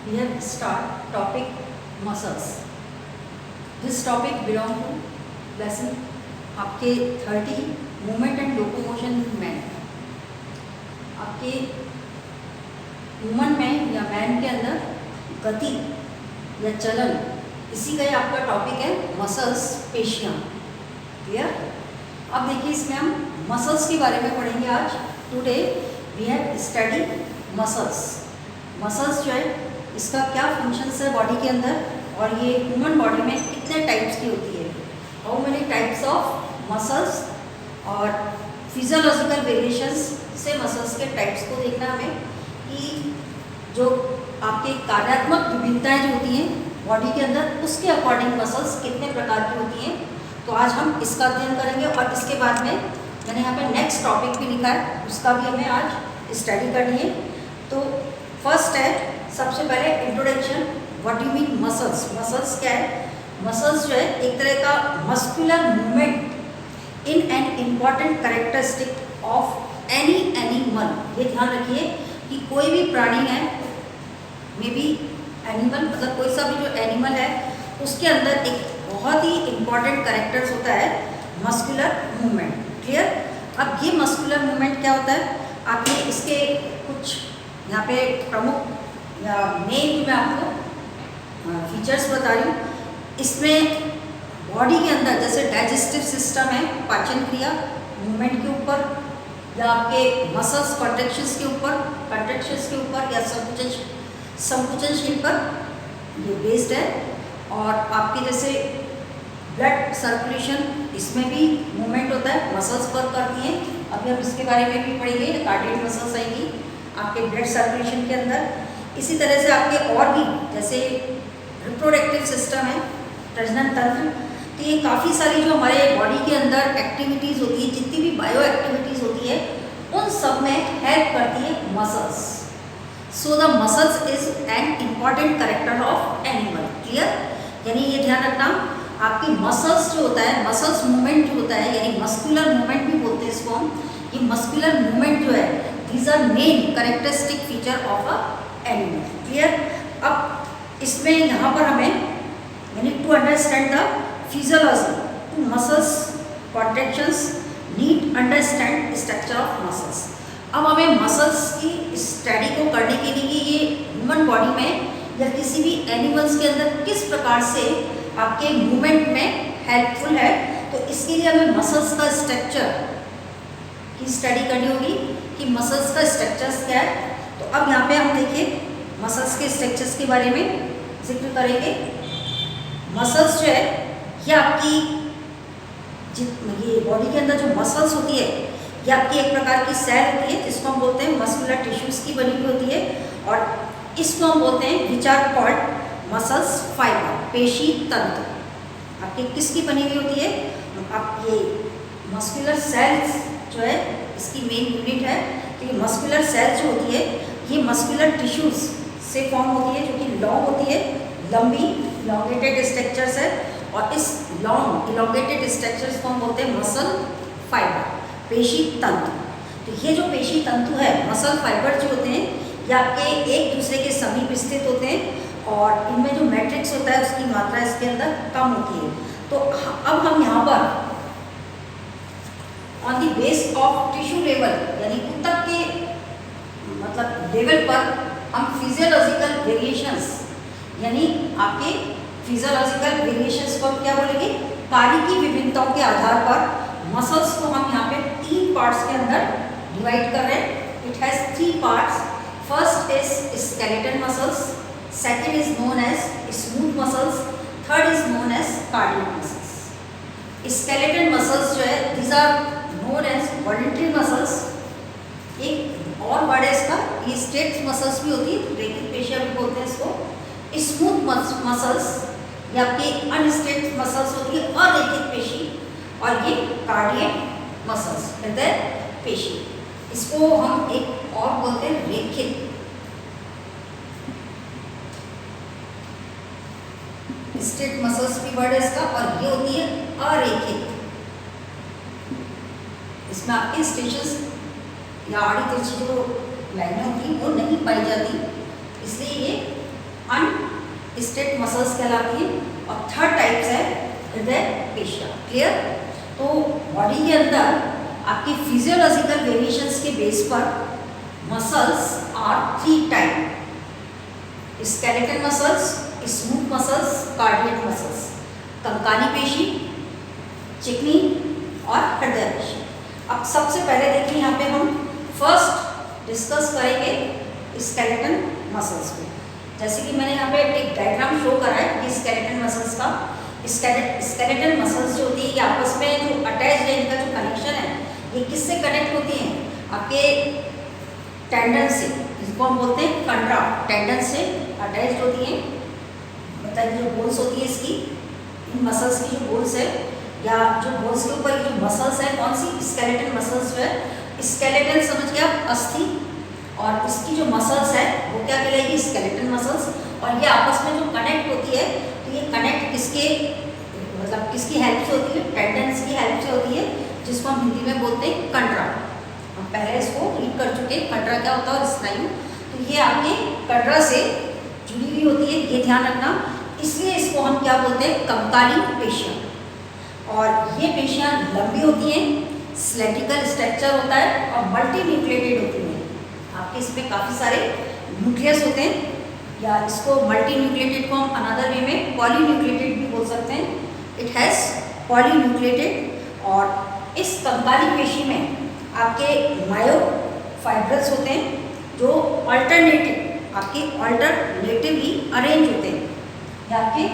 we have start topic muscles. This topic belong to lesson आपके 30 movement and locomotion man. आपके human में या man के अंदर गति या चलन, इसी का ही आपका टॉपिक है मसल्स, पेशियाँ. क्लियर? अब देखिए इसमें हम मसल्स के बारे में पढ़ेंगे आज. Today we have study muscles. Muscles जो है इसका क्या फंक्शंस है बॉडी के अंदर, और ये ह्यूमन बॉडी में कितने टाइप्स की होती है, how many types of muscles, और फिजियोलॉजिकल वेरिएशंस से मसल्स के टाइप्स को देखना हमें कि जो आपके कार्यात्मक विभिन्नताएं जो होती हैं बॉडी के अंदर, उसके अकॉर्डिंग मसल्स कितने प्रकार की होती हैं. तो आज हम इसका अध्ययन करेंगे, और इसके बाद में मैंने यहाँ पे नेक्स्ट टॉपिक भी लिखा है, उसका भी हमें आज स्टडी करनी है. तो फर्स्ट है, सबसे पहले introduction. What you mean muscles. Muscles क्या है? मसल्स जो है एक तरह का muscular movement in an important characteristic of any animal. ये ध्यान रखिए कि कोई भी प्राणी है, मे बी एनिमल, मतलब कोई सा भी जो एनिमल है उसके अंदर एक बहुत ही इम्पॉर्टेंट कैरेक्टर्स होता है मस्कुलर मूवमेंट. क्लियर? अब ये मस्कुलर मूवमेंट क्या होता है, आपने इसके कुछ यहाँ पे प्रमुख या मेन मैं आपको फीचर्स बता रही हूँ. इसमें बॉडी के अंदर जैसे डाइजेस्टिव सिस्टम है, पाचन क्रिया मूवमेंट के ऊपर, या आपके मसल्स कॉन्ट्रैक्शंस के ऊपर, कॉन्ट्रैक्शंस के ऊपर, या संकुचनशील पर ये बेस्ड है. और आपके जैसे ब्लड सर्कुलेशन, इसमें भी मूवमेंट होता है, मसल्स वर्क करती हैं. अभी हम इसके बारे में भी पढ़ेंगे, कार्डियक मसल्स आएंगी आपके ब्लड सर्कुलेशन के अंदर. इसी तरह से आपके और भी जैसे रिप्रोडक्टिव सिस्टम है, प्रजनन तंत्र. तो ये काफ़ी सारी जो हमारे बॉडी के अंदर एक्टिविटीज़ होती है, जितनी भी बायो एक्टिविटीज़ होती है, उन सब में हेल्प करती है muscles. So the muscles is an important character of animal. Clear? यानी ये ध्यान रखना, आपकी मसल्स जो होता है, मसल्स मूवमेंट जो होता है, यानी मस्कुलर मूवमेंट भी बोलते हैं इसको हम. ये मस्कुलर मूवमेंट जो है, these are main characteristic feature of a animal. Clear? अब इसमें यहाँ पर हमें यानी to understand the physiology, to muscles contractions need understand structure of muscles. अब हमें मसल्स की स्टडी को करने के लिए ये ह्यूमन बॉडी में या किसी भी एनिमल्स के अंदर किस प्रकार से आपके मूवमेंट में हेल्पफुल है, तो इसके लिए हमें मसल्स का स्ट्रक्चर की स्टडी करनी होगी कि मसल्स का स्ट्रक्चर्स क्या है. तो अब यहाँ पे हम देखिए मसल्स के स्ट्रक्चर्स के बारे में जिक्र करेंगे. मसल्स जो है ये आपकी ये बॉडी के अंदर जो मसल्स होती है, ये आपकी एक प्रकार की सेल होती है जिसको हम बोलते हैं मस्कुलर टिश्यूज की बनी हुई होती है, और इसको हम बोलते हैं which are called muscles fiber, पेशी तंत्र. आपकी किसकी बनी हुई होती है? आप ये मस्कुलर सेल्स जो है इसकी मेन यूनिट है. तो ये मस्कुलर सेल्स जो होती है ये मस्कुलर टिश्यूज से फॉर्म होती है, जो कि लॉन्ग होती है, लंबी इलॉन्गेटेड स्ट्रक्चर्स है, और इस लॉन्ग इलॉन्गेटेड स्ट्रक्चर्स को हम बोलते हैं मसल फाइबर, पेशी तंतु. तो ये जो पेशी तंतु है, मसल फाइबर जो होते हैं, ये आपके एक दूसरे के समीप स्थित होते हैं, और इनमें जो मैट्रिक्स होता है उसकी मात्रा इसके अंदर कम होती है. तो अब हम यहाँ पर on the base of tissue level, यानी ऊतक के मतलब लेवल पर हम फिजियोलॉजिकल वेरिएशंस, यानी आपके फिजियोलॉजिकल वेरिएशंस को हम क्या बोलेंगे, कार्य की विभिन्नताओं के आधार पर मसल्स को हम यहाँ पे 3 पार्ट्स के अंदर डिवाइड कर रहे हैं. It has 3 parts. First is skeleton muscles, second is known as smooth muscles, third is known as cardiac muscles. Skeleton muscles जो है these are known as voluntary muscles. एक और वर्ड है इसका, ये स्ट्रेट मसल्स भी होती है, रेखित पेशियां भी बोलते हैं इसको. स्मूथ मसल्स ये आपके अनस्ट्रेट मसल्स होती है, अरेखित पेशी, और ये कार्डियक मसल्स, हृदय पेशी. इसको हम एक और बोलते हैं रेखित. स्ट्रेट मसल्स भी वर्ड है इसका, और ये होती है अरेखित. इसमें आपके स्टेशंस या आड़ी तिरछी जो लाइनें होती हैं वो नहीं पाई जाती, इसलिए ये अनस्ट्रेट मसल्स कहलाती हैं। और थर्ड टाइप्स है हृदय पेशियाँ। क्लियर? तो बॉडी के अंदर आपके फिजियोलॉजिकल वेरिएशंस के बेस पर muscles are 3 type: skeletal muscles, smooth muscles, cardiac muscles. कंकाली पेशी, चिकनी और हृदय पेशी। अब सबसे पहले देखिए यहाँ पे हम फर्स्ट डिस्कस करेंगे स्केलेटल मसल्स को। जैसे कि मैंने यहाँ पे एक डायग्राम शो करा है कि स्केलेटल मसल्स का। स्केलेटल मसल्स जो होती है ये आपस में जो अटैच है, इनका जो कनेक्शन है ये किससे कनेक्ट होती हैं? आपके टेंडन से, जिसको हम बोलते हैं कंडरा, टेंडन से अटैच होती हैं। मतलब जो बोन्स होती है इसकी, इन मसल्स की जो बोन्स है या जो बोन्स के ऊपर जो मसल्स है, कौन सी? स्केलेटल मसल्स जो है। स्केलेटल समझ गया अस्थि, और इसकी जो मसल्स है वो क्या कहलाएगी? Skeletal muscles. और ये आपस में जो कनेक्ट होती है तो ये कनेक्ट किसके मतलब किसकी हेल्प से होती है? टेंडन्स की हेल्प से होती है, जिसको हम हिंदी में बोलते हैं कंडरा। हम पहले इसको रीड कर चुके हैं कंडरा क्या होता है और स्नायु। तो ये आपके कंडरा से जुड़ी हुई होती है, ये ध्यान रखना। इसलिए इसको हम क्या बोलते हैं? कंकाली पेशियाँ। और ये पेशियाँ लंबी होती हैं, सिलेंड्रिकल स्ट्रक्चर होता है और मल्टी न्यूक्लिएटेड होती हैं। आपके इसमें काफ़ी सारे न्यूक्लियस होते हैं, या इसको मल्टी न्यूक्लिएटेड को हम अनदर वे में पॉली न्यूक्लिएटेड भी बोल सकते हैं। It has poly nucleated. और इस कंकाली पेशी में आपके मायोफाइब्रस होते हैं जो अल्टरनेटिवली अरेंज होते हैं, या आपके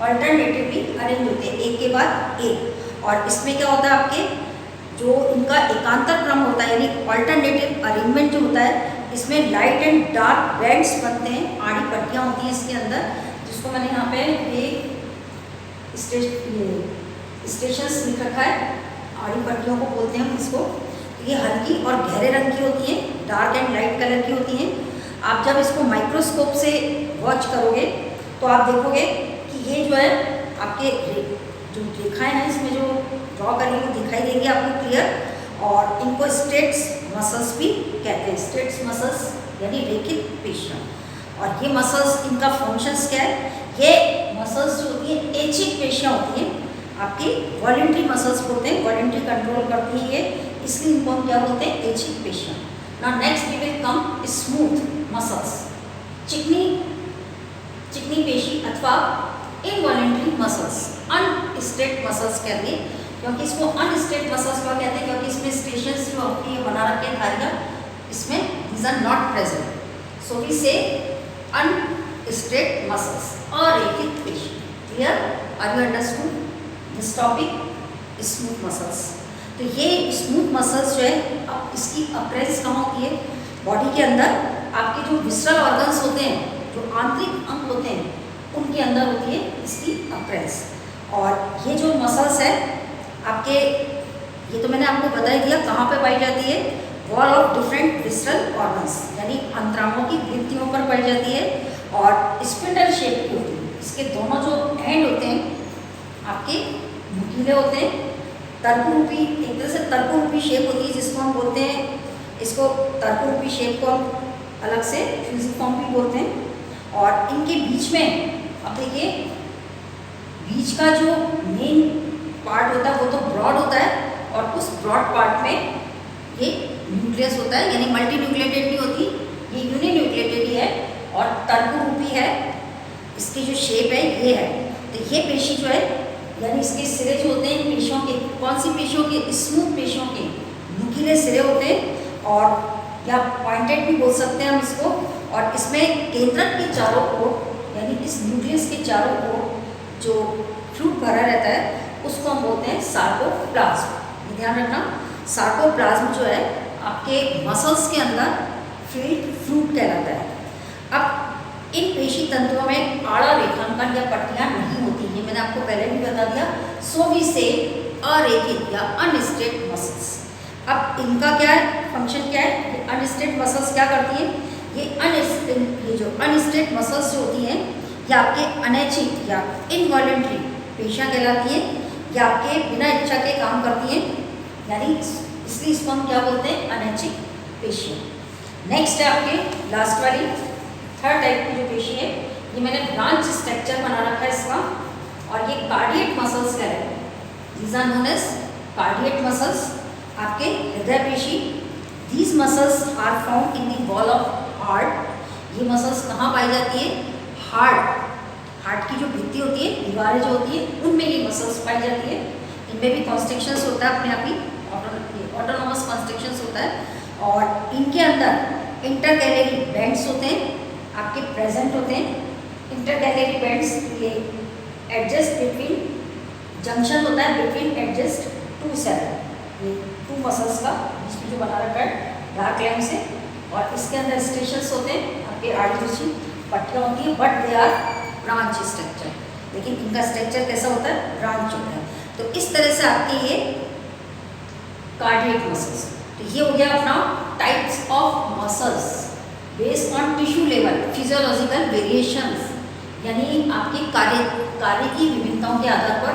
अल्टरनेटिवली अरेंज होते हैं एक के बाद एक। और इसमें क्या होता है? आपके जो इनका एकांतर क्रम होता है, यानी अल्टरनेटिव अरेंजमेंट जो होता है, इसमें लाइट एंड डार्क बैंड्स बनते हैं, आड़ी पट्टियाँ होती हैं इसके अंदर, जिसको मैंने यहाँ पे ये स्टेशंस लिख रखा है। आड़ी पट्टियों को बोलते हैं हम इसको। ये हल्की और गहरे रंग की होती हैं, डार्क एंड लाइट कलर की होती हैं। आप जब इसको माइक्रोस्कोप से वॉच करोगे तो आप देखोगे कि ये जो है आपके जो रेखाएं हैं इसमें जो ड्रॉ करी हुई दिखाई देंगी आपको क्लियर। और इनको स्ट्रेट्स मसल्स भी कहते हैं। स्ट्रेट्स मसल्स यानी रेखित पेशियाँ। और ये मसल्स, इनका फंक्शंस क्या है? ये मसल्स जो होती हैं ऐच्छिक पेशियाँ होती हैं, आपकी वॉलंटरी मसल्स बोलते हैं, वॉलंटरी कंट्रोल करती हैं ये, इसलिए इनको हम क्या बोलते हैं? ऐच्छिक पेशियाँ। Now next we will come smooth muscles. चिकनी पेशी अथवा इनवॉलंटरी मसल्स, अनस्ट्रेट मसल्स कहते हैं। क्योंकि इसको अनस्ट्रेट मसल्स क्यों कहते हैं? क्योंकि इसमें स्टेशंस जो आपकी बना रखे हैं धारियाँ, इसमें these are not present, so we say unstraight muscles, अरेखित पेशी। Clear? Are you understood this topic? Smooth muscles. तो ये स्मूथ मसल्स जो है, अब इसकी अप्रेंस कहाँ होती है? बॉडी के अंदर आपके जो विसरल ऑर्गन्स होते हैं, जो आंतरिक अंग होते हैं, उनके अंदर होती है इसकी अप्रेंस। और ये जो मसल्स है आपके, ये तो मैंने आपको बता ही दिया कहाँ पे पाई जाती है? Wall of different visceral organs, यानी अंतरांगों की भित्तियों पर पाई जाती है। और स्पिंडल शेप की होती है। इसके दोनों जो एंड होते हैं आपके नुकीले होते हैं, तर्करूपी, एक तरह से तर्करूपी शेप होती है, जिसको हम बोलते हैं, इसको तर्करूपी शेप को हम अलग से फ्यूजिफॉर्म भी बोलते हैं। और इनके बीच में अब देखिए, बीच का जो मेन पार्ट होता है वो तो ब्रॉड होता है, और उस ब्रॉड पार्ट में ये न्यूक्लियस होता है, यानी मल्टी न्यूक्लिएटेड नहीं होती, ये यूनिन्यूक्लिएटेड ही है और तर्करूपी है। इसकी जो शेप है ये है। तो ये पेशी जो है, यानी इसके सिरे जो होते हैं पेशियों के, कौन सी पेशियों के? स्मूथ पेशियों के नुकीले सिरे होते हैं, और या पॉइंटेड भी बोल सकते हैं हम इसको। और इसमें केंद्रक के चारों ओर, यानी इस न्यूक्लियस के चारों ओर जो फ्लूइड भरा रहता है उसको हम बोलते हैं सार्कोप्लाज्म। ध्यान रखना, सार्कोप्लाज्म जो है आपके मसल्स के अंदर फील्ड फ्लूइड कहलाता है। अब इन पेशी तंतुओं में आड़ा रेखांकन या पट्टियाँ नहीं होती हैं, मैंने आपको पहले भी बता दिया। सो वी से अरेखित या अनस्ट्रेट मसल्स। अब इनका क्या है? फंक्शन क्या है? ये अनस्ट्रेट मसल्स क्या करती हैं? ये जो अनस्ट्रेट मसल्स जो होती हैं, ये आपके अनैच्छिक या इनवॉलंटरी पेशियाँ कहलाती हैं। ये आपके बिना इच्छा के काम करती हैं, यानी इसलिए इसको हम क्या बोलते हैं? अनैच्छिक पेशियाँ। नेक्स्ट है आपके लास्ट वाली थर्ड टाइप की जो पेशी है, ये मैंने ब्रांच स्ट्रक्चर बना रखा है इसका, और ये कार्डियक मसल्स का है। These are known as cardiac muscles, आपके हृदय पेशी। These muscles are found in the wall of heart. ये मसल्स कहाँ पाई जाती है? हार्ट की जो भित्ति होती है, दीवारें जो होती है, उनमें ये मसल्स पाई जाती है। इनमें भी कॉन्स्ट्रिक्शंस होता है अपने आप ही, ऑटोनोमस कॉन्स्ट्रिक्शंस होता है, और इनके अंदर इंटरकैलेरी बैंड्स होते हैं, आपके प्रेजेंट होते हैं। इंटरकैलेरी बैंड्स ये एडजस्ट बिटवीन, जंक्शन होता है बिटवीन एडजस्ट टू सेल, ये टू मसल्स का जिसमें जो बना रखा है डार्क लाइन से, और इसके अंदर स्टेशंस होते हैं, आपके आर्टिफिशियल पट्टियाँ होती हैं, but they are branch structure, लेकिन इनका स्ट्रक्चर कैसा होता है? ब्रांच होता है। तो इस तरह से आपके ये कार्डियक मसल्स। तो ये हो गया अपना types of muscles based on tissue level, physiological variations, यानी आपके कार्य की विभिन्नताओं के आधार पर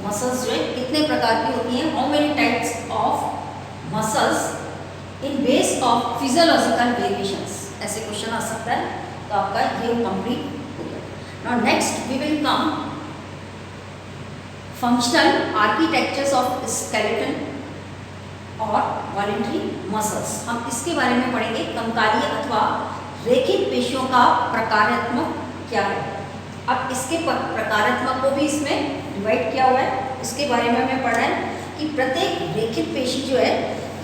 मसल्स जो है कितने प्रकार की होती हैं। How many types of muscles in base of physiological variations, ऐसे क्वेश्चन आ सकता है। तो आपका ये कंप्लीट हो गया। Now next we will come functional architectures of skeleton और वॉलेंट्री मसल्स। हम इसके बारे में पढ़ेंगे। कंकालीय अथवा रेखित पेशियों का प्रकारात्मक क्या है। अब इसके प्रकारात्मक को भी इसमें डिवाइड किया हुआ है, इसके बारे में हमें पढ़ना है कि प्रत्येक रेखित पेशी जो है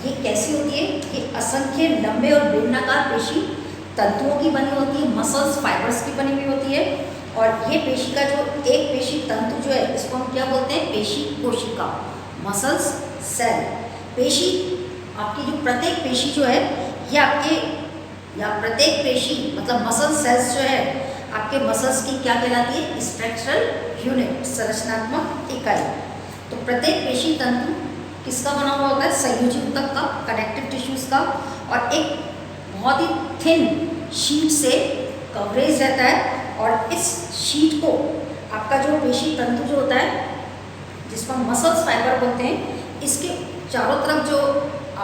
ये कैसी होती है। ये असंख्य लंबे और बेलनाकार पेशी तंतुओं की बनी होती है, मसल्स फाइबर्स की बनी हुई होती है, और ये पेशी का जो एक पेशी तंतु जो है इसको हम क्या बोलते हैं? पेशी कोशिका, मसल्स सेल। पेशी आपकी जो प्रत्येक पेशी जो है ये आपके, या प्रत्येक पेशी मतलब मसल सेल्स जो है आपके मसल्स की क्या कहलाती है? स्ट्रक्चरल यूनिट, संरचनात्मक इकाई। तो प्रत्येक पेशी तंतु किसका बना हुआ होता है? संयोजी ऊतक का, कनेक्टिव टिश्यूज का, और एक बहुत ही थिन शीट से कवरेज रहता है, और इस शीट को आपका जो पेशी तंतु जो होता है जिसको हम मसल्स फाइबर बोलते हैं, इसके चारों तरफ जो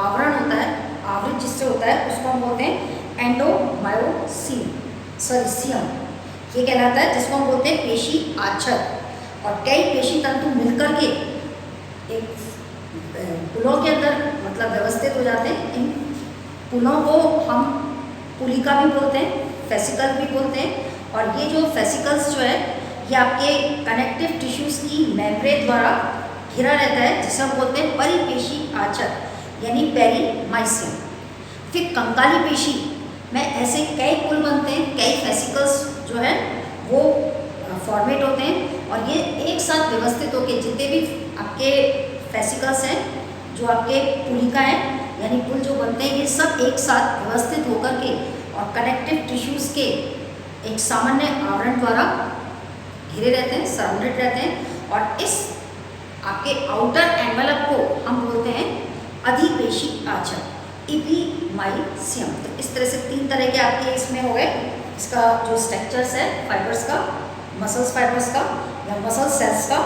आवरण होता है, आवृत जिससे होता है, उसको हम बोलते हैं एंडोमायोसिन, सीयम, ये कहलाता है, जिसको हम बोलते हैं पेशी आच्छद। और कई पेशी तंतु मिलकर के एक पुलों के अंदर मतलब व्यवस्थित हो जाते हैं। इन पुलों को हम पुलिका भी बोलते हैं, फेसिकल भी बोलते हैं, और ये जो फेसिकल्स जो है ये आपके कनेक्टिव टिश्यूज की मेम्ब्रेन द्वारा घिरा रहता है, जिसे हम बोलते हैं परिपेशी आच्छद यानी पेरीमाइसियम। फिर कंकाली पेशी में ऐसे कई पुल बनते हैं, कई फेसिकल्स जो है वो फॉर्मेट होते हैं, और ये एक साथ व्यवस्थित होकर जितने भी आपके फेसिकल्स हैं, जो आपके पुलिका हैं यानी पुल जो बनते हैं, ये सब एक साथ व्यवस्थित होकर के और कनेक्टिव टिश्यूज के एक सामान्य आवरण द्वारा घिरे रहते हैं, सराउंडेड रहते हैं, और इस आपके आउटर एनवेलप को हम बोलते हैं अधिपेशी आच्छद, इपीमाइसियम। तो इस तरह से तीन तरह के आपके इसमें हो गए, इसका जो स्ट्रक्चर्स है फाइबर्स का, मसल्स फाइबर्स का या मसल सेल्स का,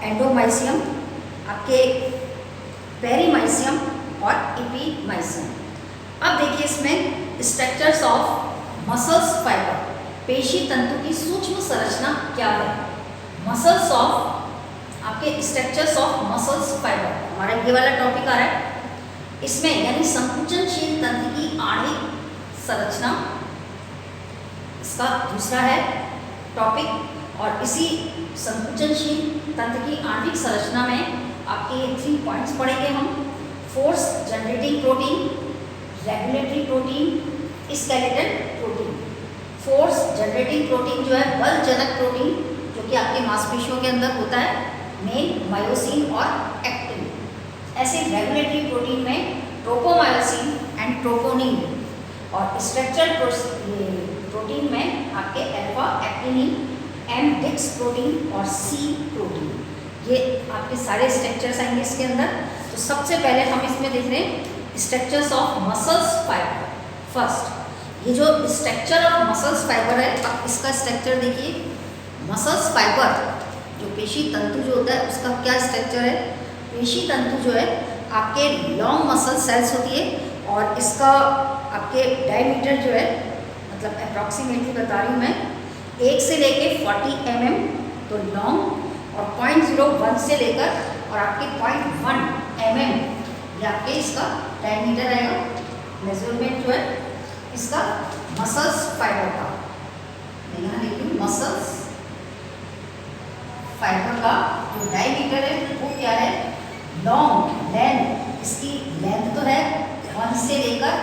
एंडोमाइसियम, आपके पेरीमाइसियम और इपीमाइसियम। अब देखिए इसमें स्ट्रक्चर्स ऑफ मसल्स फाइबर, पेशी तंतु की सूक्ष्म संरचना क्या है। मसल्स ऑफ आपके स्ट्रक्चर्स ऑफ मसल्स फाइबर, हमारा ये वाला टॉपिक आ रहा है। इसमें यानी संकुचनशील तंत्र की आणविक संरचना इसका दूसरा है टॉपिक, और इसी संकुचनशील तंत्र की आणविक संरचना में आपके 3 पॉइंट्स पढ़ेंगे हम। Force generating protein, regulatory protein, skeletal protein. Force generating protein जो है बलजनक प्रोटीन, जो कि आपके मांसपेशियों के अंदर होता है, मेन मायोसिन और एक्टिन। ऐसे रेगुलेटरी प्रोटीन में ट्रोपोमायोसिन एंड ट्रोपोनिन, और स्ट्रक्चरल प्रोटीन में आपके अल्फा एक्टिनिन, एम डिक्स प्रोटीन और सी प्रोटीन। ये आपके सारे स्ट्रक्चर्स आएंगे इसके अंदर। तो सबसे पहले हम इसमें देख रहे हैं structures of muscles fibre. First ये जो स्ट्रक्चर ऑफ मसल्स फाइबर है, अब इसका स्ट्रक्चर देखिए। मसल्स फाइबर जो पेशी तंतु जो होता है उसका क्या स्ट्रक्चर है। पेशी तंतु जो है आपके लॉन्ग मसल सेल्स होती है, और इसका आपके डायमीटर जो है मतलब अप्रॉक्सीमेटली बता रही हूँ मैं, 1 से लेके 40 mm तो लॉन्ग, और 0.01 से लेकर और आपके 0.1 mm ये आपके इसका डायमीटर आएगा, मेजरमेंट जो है इसका मसल्स फाइबर का। मैं यहाँ लिख लूँ मसल्स फाइबर का जो डायमीटर है वो क्या है, लॉन्ग लेंथ, इसकी लेंथ तो है 1 से लेकर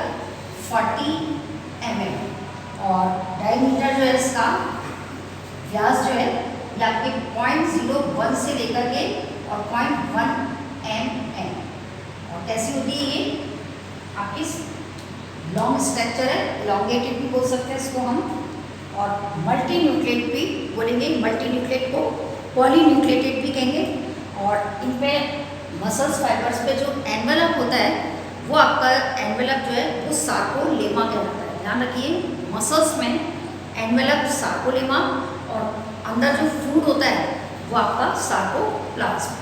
40 mm, और डायमीटर जो है इसका व्यास जो है ये आपके 0.01 से लेकर के और 0.1 mm। और कैसी होती है ये आपकी लॉन्ग स्ट्रक्चर है, एलोंगेटेड भी बोल सकते हैं इसको हम, और मल्टी न्यूक्लिएट भी बोलेंगे, मल्टी न्यूक्लिएट को पॉलीन्यूक्लिएटेड भी कहेंगे। और इन पे मसल्स फाइबर्स पे जो एनवेलप होता है वो आपका एनवेलप जो है वो सार्कोलेमा कहलाता है। ध्यान रखिए, मसल्स में एनवेलप सार्कोलेमा और अंदर जो फ्लूइड होता है वो आपका सार्कोप्लाज्म।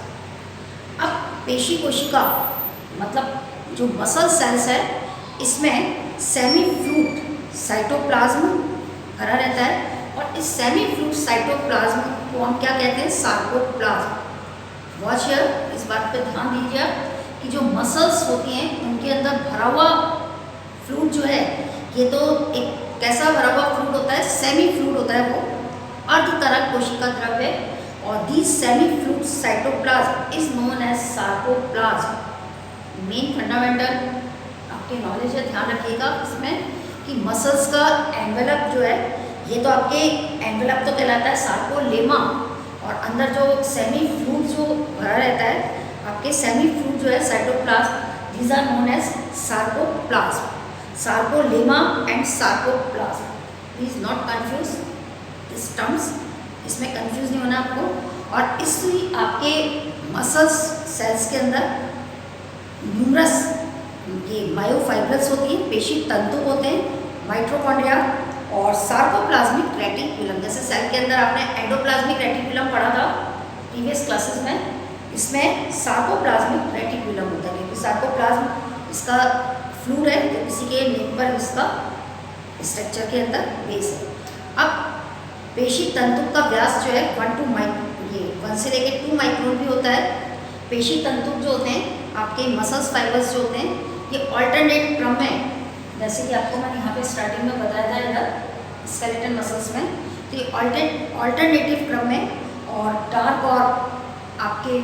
अब पेशी कोशिका मतलब जो मसल सेल्स है इसमें सेमी फ्लूइड साइटोप्लाज्म भरा रहता है, और इस सेमी फ्लूइड साइटोप्लाज्म को हम क्या कहते हैं, सार्कोप्लाज्म। वॉच हियर, इस बात पे ध्यान दीजिए कि जो मसल्स होती हैं उनके अंदर भरा हुआ फ्लूइड जो है ये तो एक कैसा भरा हुआ फ्लूइड होता है, सेमी फ्लूइड होता है, वो अर्धतरल कोशिका द्रव्य, और the semi fluid cytoplasm is known as sarcoplasm. Main fundamental आपके नॉलेज है, ध्यान रखिएगा इसमें कि मसल्स का एनवेलप जो है ये तो आपके एनवेलप तो कहलाता है सार्कोलेमा, और अंदर जो सेमी फ्लूइड जो भरा रहता है आपके सेमी फ्लूइड जो है cytoplasm, these are known as sarcoplasm. Sarcolemma and sarcoplasm, please not confuse this terms, इसमें कंफ्यूज नहीं होना आपको। और इसी आपके मसल्स सेल्स के अंदर न्यूमरस ये मायोफाइब्रल्स होती है, पेशी तंतु होते हैं, माइटोकॉन्ड्रिया और सार्कोप्लाज्मिक रेटिकुलम। जैसे सेल के अंदर आपने एंडोप्लाज्मिक रेटिकुलम पढ़ा था प्रीवियस क्लासेस में, इसमें सार्कोप्लाज्मिक रेटिकुलम होता है, क्योंकि सार्कोप्लाज्म इसका फ्लूइड है तो किसी के नेम पर इसका स्ट्रक्चर के अंदर बेस है। अब पेशी तंतु का व्यास जो है 1 से लेकर 2 माइक्रोन भी होता है। पेशी तंतु जो होते हैं आपके मसल्स फाइबर्स जो होते हैं ये ऑल्टरनेट क्रम में, जैसे कि आपको मैंने यहाँ पे स्टार्टिंग में बताया था इधर स्केलेटन मसल्स में, तो ये ऑल्टरनेटिव क्रम में और डार्क और आपके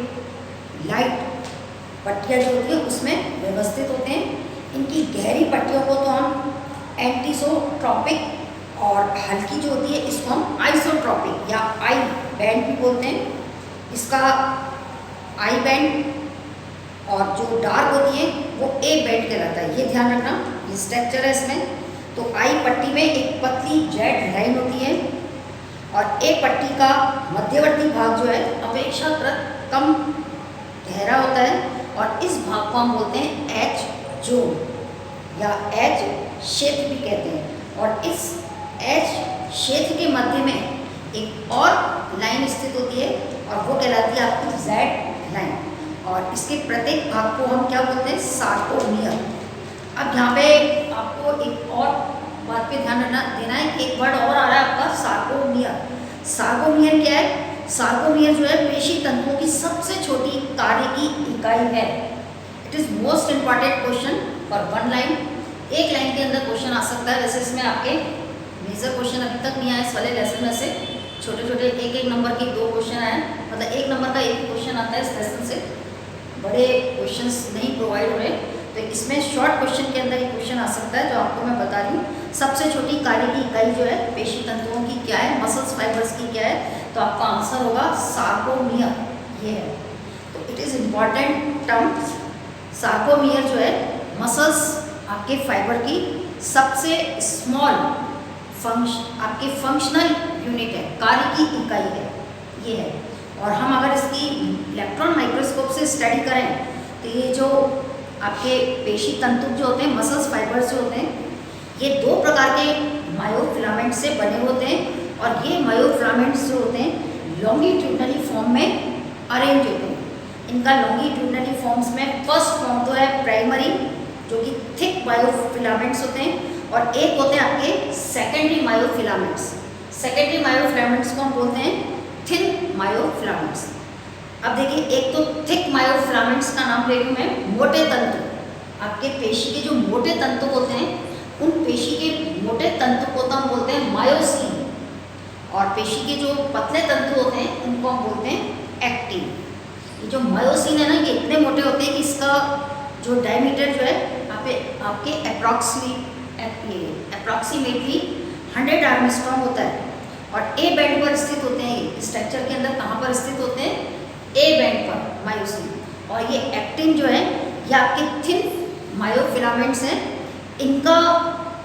लाइट पट्टियाँ जो होती हैं उसमें व्यवस्थित होते हैं। इनकी गहरी पट्टियों को तो हम एंटीसोट्रॉपिक और हल्की जो होती है इसको हम आइसोट्रॉपिक या आई बैंड भी बोलते हैं। इसका आई बैंड और जो डार्क होती है वो ए बैंड कहलाता है, ये ध्यान रखना, ये स्ट्रक्चर है इसमें। तो आई पट्टी में एक पतली जेड लाइन होती है और ए पट्टी का मध्यवर्ती भाग जो है अपेक्षाकृत कम गहरा होता है, और इस भाग को हम बोलते हैं एच जोन या एच क्षेत्र भी कहते हैं। और इस एच क्षेत्र के मध्य में एक और लाइन स्थित होती है और वो कहलाती है आपकी जेड लाइन, और इसके प्रत्येक भाग को हम क्या बोलते हैं, सार्कोमियर। अब यहाँ पे आपको एक और बात पे ध्यान देना है कि एक वर्ड और आ रहा है आपका, सार्कोमियर। सार्कोमियर क्या है? सार्कोमियर जो है पेशी तंतुओं की सबसे छोटी कार्य की इकाई है। It is most important question for one line. एक लाइन के अंदर क्वेश्चन आ सकता है, वैसे इसमें आपके मेजर क्वेश्चन अभी तक नहीं आए इस वाले लेसन में से, छोटे छोटे एक एक नंबर के 2 क्वेश्चन आए, मतलब एक नंबर का एक क्वेश्चन आता है इस लेसन से, बड़े क्वेश्चंस नहीं प्रोवाइड हो रहे। तो इसमें शॉर्ट क्वेश्चन के अंदर एक क्वेश्चन आ सकता है जो आपको मैं बता रही हूँ। सबसे छोटी कार्य की इकाई जो है पेशी तंतुओं की क्या है, मसल्स फाइबर्स की क्या है, तो आपका आंसर होगा सार्कोमियर, ये है। तो it is important term. Sarcomere जो है मसल्स आपके फाइबर की सबसे स्मॉल आपके फंक्शनल यूनिट है, कार्य की इकाई है, ये है। और हम अगर इसकी इलेक्ट्रॉन माइक्रोस्कोप से स्टडी करें तो ये जो आपके पेशी तंतु जो होते हैं, मसल्स फाइबर्स जो होते हैं, ये 2 प्रकार के मायोफिलामेंट से बने होते हैं, और ये मायोफिलामेंट्स जो होते हैं लॉन्गिट्यूडनली फॉर्म में अरेंज होते हैं। इनका लॉन्गिट्यूडनली फॉर्म्स में फर्स्ट फॉर्म तो है प्राइमरी, जो कि थिक मायोफिलामेंट्स होते हैं, और एक होते हैं आपके सेकेंडरी मायोफिलामेंट्स। सेकेंडरी मायोफिलामेंट्स को हम बोलते हैं थिन मायोफिलामेंट्स। अब देखिए, एक तो थिक मायोफिलामेंट्स का नाम ले रही हूँ मैं, मोटे तंतु। आपके पेशी के जो मोटे तंतु होते हैं, उन पेशी के मोटे तंतु को तो हम बोलते हैं मायोसिन, और पेशी के जो पतले तंतु होते हैं उनको हम बोलते हैं एक्टिन। ये जो मायोसिन है ना, ये इतने मोटे होते हैं कि इसका जो डायमीटर जो है आपके अप्रॉक्सीमेटली 100 आर्मस्ट्रॉन्ग होता है, और ए बैंड पर स्थित होते हैं। ये स्ट्रक्चर के अंदर कहाँ पर स्थित होते हैं? ए बैंड पर मायोसिन। और ये एक्टिन जो है, ये आपके थिन मायोफिलामेंट्स हैं। इनका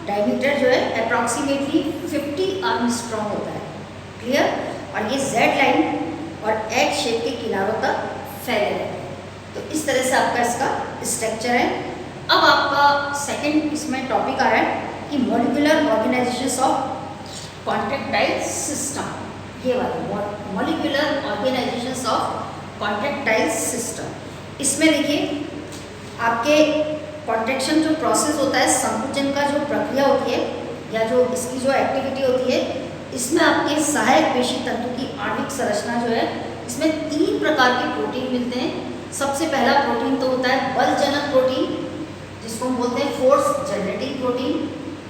डायमीटर जो है अप्रॉक्सीमेटली 50 आर्मस्ट्रॉन्ग होता है। क्लियर? और ये जेड लाइन और एच शेप के किनारों तक फैले रहते हैं। तो इस तरह से आपका इसका स्ट्रक्चर है। अब आपका सेकंड इसमें टॉपिक आ रहा है कि molecular organisation of contractile system. ये वाला molecular organisation of contractile system. इसमें देखिए, आपके कॉन्ट्रैक्शन जो प्रोसेस होता है, संकुचन का जो प्रक्रिया होती है या जो इसकी जो एक्टिविटी होती है, इसमें आपके सहायक पेशी तंतु की आणविक संरचना जो है, इसमें 3 प्रकार के प्रोटीन मिलते हैं। सबसे पहला प्रोटीन तो होता है बलजनक प्रोटीन, जिसको हम बोलते हैं फोर्स जनरेटिंग प्रोटीन।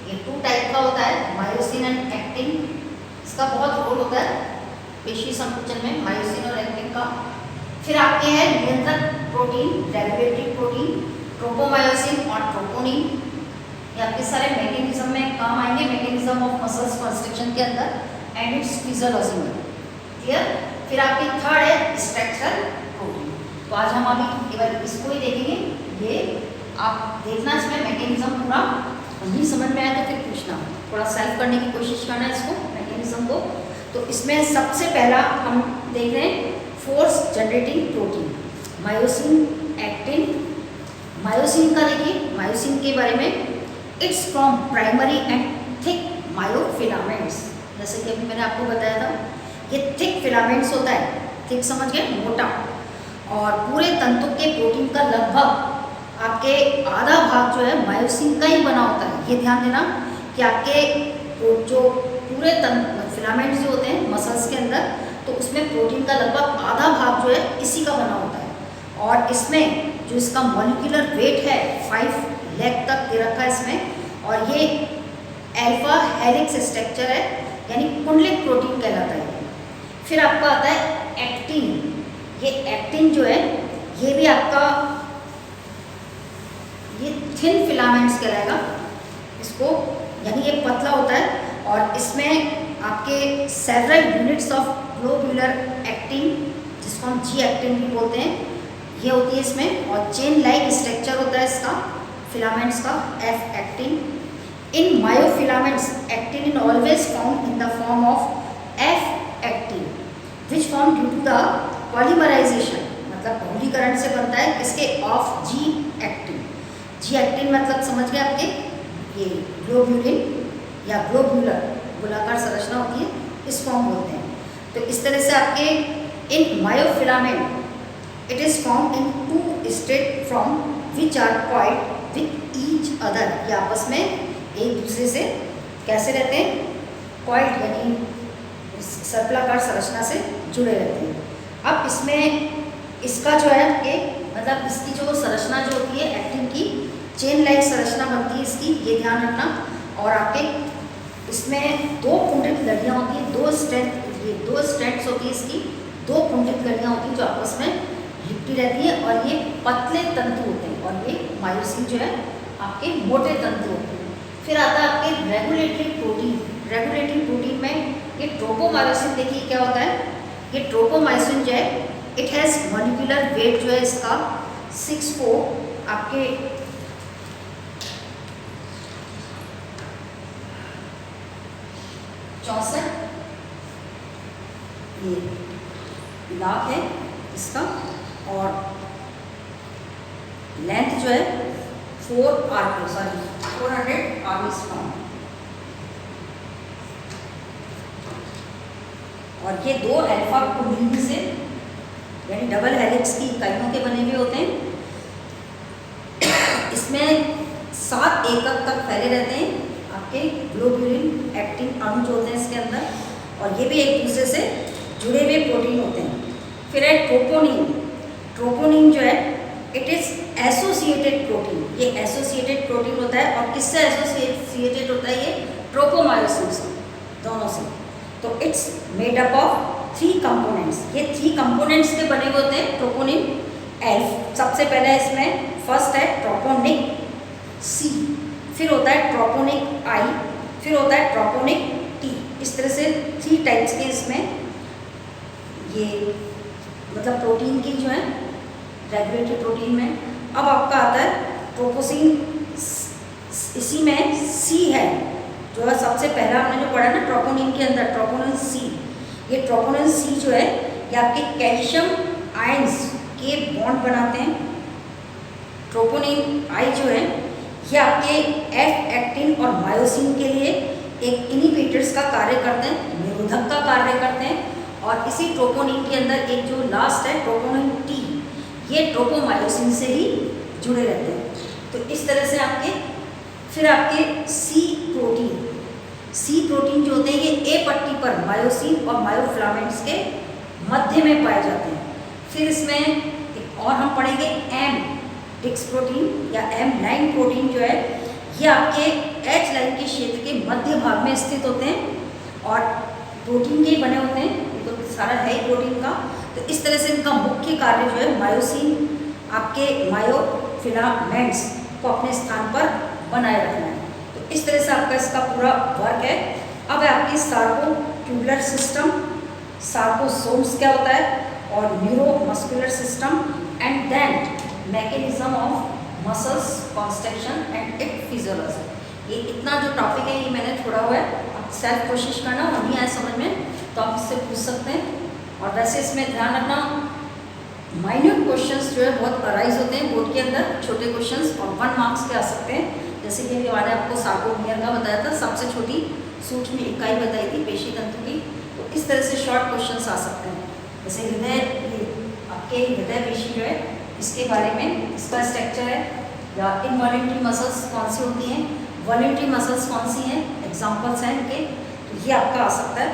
ये 2 टाइप का होता है, मायोसिन एंड एक्टिन। इसका बहुत रोल होता है पेशी संकुचन में, मायोसिन और एक्टिन का। फिर आपके हैं नियंत्रक प्रोटीन, रेगुलेटरी प्रोटीन, ट्रोपोमायोसिन और ट्रोपोनिन। ये आपके सारे मैकेनिज्म में काम आएंगे, मैकेनिज्म ऑफ मसल्स कंस्ट्रक्शन के अंदर एंड इट्स फिजियोलॉजी में। क्लियर? फिर आपकी थर्ड है स्ट्रक्चरल प्रोटीन। तो आज हम अभी केवल इसको ही देखेंगे। ये आप देखना, इसमें मैकेनिज्म पूरा नहीं समझ में आया तो फिर पूछना, थोड़ा सॉल्व करने की कोशिश करना इसको, मैकेनिज्म को। तो इसमें सबसे पहला हम देख रहे हैं force generating protein, myosin, actin. Myosin का देखिए, मायोसिन के बारे में, it's from primary and thick myofilaments. जैसे कि अभी मैंने आपको बताया था, ये थिक फिलामेंट्स होता है। थिक समझ गए, मोटा। और पूरे तंतु के प्रोटीन का लगभग आपके आधा भाग जो है मायोसिन का ही बना होता है। ये ध्यान देना कि आपके जो पूरे फिलामेंट्स जो होते हैं मसल्स के अंदर, तो उसमें प्रोटीन का लगभग आधा भाग जो है इसी का बना होता है। और इसमें जो इसका मॉलिक्यूलर वेट है 5 लाख तक दे रखा है इसमें। और ये अल्फा हेलिक्स स्ट्रक्चर है, यानी कुंडलिक प्रोटीन कहलाता है। फिर आपका आता है एक्टिन। ये एक्टिन जो है, ये भी आपका ये थिन फिलामेंट्स कहलाएगा इसको, यानी ये पतला होता है। और इसमें आपके several units of globular actin, जिसको हम जी एक्टिन भी बोलते हैं, ये होती है इसमें। और चेन लाइक स्ट्रक्चर होता है इसका फिलामेंट्स का, F actin. In myofilaments actin in always found in the form of F actin which form due to the polymerisation, मतलब बहुलीकरण से बनता है किसके, of G actin. G actin मतलब समझ गए आपके, ये ग्लोब्यूलिन या ग्लोब्यूलर गोलाकार संरचना होती है, इस फॉर्म बोलते हैं। तो इस तरह से आपके इन myofilament it is found in 2 state from which are coiled with each other. ये आपस में एक दूसरे से कैसे रहते हैं, कॉइल्ड यानी सर्पिलाकार संरचना से जुड़े रहते हैं। अब इसमें इसका जो है आपके, मतलब इसकी जो संरचना जो होती है एक्टिन की, चेन लाइक संरचना बनती है इसकी, ये ध्यान रखना। और आपके इसमें 2 कुंडलित लड़ियाँ होती हैं, 2 स्ट्रैंड्स होती है इसकी, 2 कुंडलित लड़ियाँ होती हैं जो आपस में लिपटी रहती है। और ये पतले तंतु होते हैं, और ये मायोसिन जो है आपके मोटे तंतु होते हैं। फिर आता है आपके रेगुलेटरी प्रोटीन। रेगुलेटरी प्रोटीन में ये ट्रोपोमायोसिन, देखिए क्या होता है, ये ट्रोपोमायोसिन जो है, इट हैज़ मॉलिक्यूलर वेट जो है इसका 64 आपके 64 ये लाख है इसका। और लेंथ जो है 400 आर्मस्ट्रॉन्ग। और ये 2 अल्फा कुंडली से यानी डबल हेलिक्स की इकाइयों के बने हुए होते हैं। इसमें 7 एकक तक फैले रहते हैं आपके ग्लोब्यूलिन एक्टिन अणु जो होते हैं इसके अंदर। और ये भी एक दूसरे से जुड़े हुए प्रोटीन होते हैं। फिर है ट्रोपोनिन। ट्रोपोनिन जो है इट इज़ एसोसिएटेड प्रोटीन, ये एसोसिएटेड प्रोटीन होता है। और किससे एसोसिएटेड होता है? ये ट्रोपोमायोसिन से, दोनों से। तो it's made up of 3 components, ये 3 कंपोनेंट्स के बने हुए होते हैं ट्रोपोनिन। सबसे पहले इसमें फर्स्ट है ट्रोपोनिक सी, फिर होता है ट्रोपोनिक आई, फिर होता है ट्रोपोनिक टी। इस तरह से 3 टाइप्स के इसमें ये मतलब प्रोटीन की जो है रेगुलेटरी प्रोटीन में। अब आपका आता है ट्रोपोसिन, इसी में सी है जो है सबसे पहला हमने जो पढ़ा ना ट्रोपोनिन के अंदर, ट्रोपोनिन सी। ये ट्रोपोनिन सी जो है ये आपके कैल्शियम आयंस के बॉन्ड बनाते हैं। ट्रोपोनिन आई जो है ये आपके एफ एक्टिन और मायोसिन के लिए एक इनिबिटर्स का कार्य करते हैं, निरोधक का कार्य करते हैं। और इसी ट्रोपोनिन के अंदर एक जो लास्ट है ट्रोपोनिन टी, ये ट्रोपोमायोसिन से ही जुड़े रहते हैं। तो इस तरह से आपके फिर आपके सी प्रोटीन जो होते हैं ये ए पट्टी पर मायोसिन और मायोफिलामेंट्स के मध्य में पाए जाते हैं। फिर इसमें एक और हम पढ़ेंगे एम डिक्स प्रोटीन या एम लाइन प्रोटीन जो है ये आपके एच लाइन के क्षेत्र के मध्य भाग में स्थित होते हैं और प्रोटीन के ही बने होते हैं, ये तो सारा है ही प्रोटीन का। तो इस तरह से इनका मुख्य कार्य जो है मायोसिन आपके मायोफिलामेंट्स को अपने स्थान पर बनाए रखना है। तो इस तरह से आपका इसका पूरा वर्क है। अब है आपकी सार्कोट्यूबुलर सिस्टम, सार्कोसोम्स क्या होता है, और neuromuscular system, and then mechanism of muscles construction and it physiology. ये इतना जो टॉपिक है ये मैंने छोड़ा हुआ है, आप सेल्फ कोशिश करना, और नहीं आए समझ में तो आप इससे पूछ सकते हैं। और वैसे इसमें ध्यान रखना माइन्यूट क्वेश्चंस जो है बहुत अराइज होते हैं बोर्ड के अंदर, छोटे क्वेश्चंस, और 1 मार्क्स के आ सकते हैं। जैसे कि मैंने आपको सार्कोमियर का बताया था, सबसे छोटी सूक्ष्म इकाई बताई थी पेशी तंतु की। तो इस तरह से शॉर्ट क्वेश्चंस आ सकते हैं। जैसे हृदय, आपके हृदय पेशी जो है इसके बारे में इसका स्ट्रक्चर है, या इनवॉलेंट्री मसल्स कौन सी होती हैं, वॉलेंट्री मसल्स कौन सी हैं, एग्जाम्पल्स हैं इनके। तो ये आपका आ सकता है।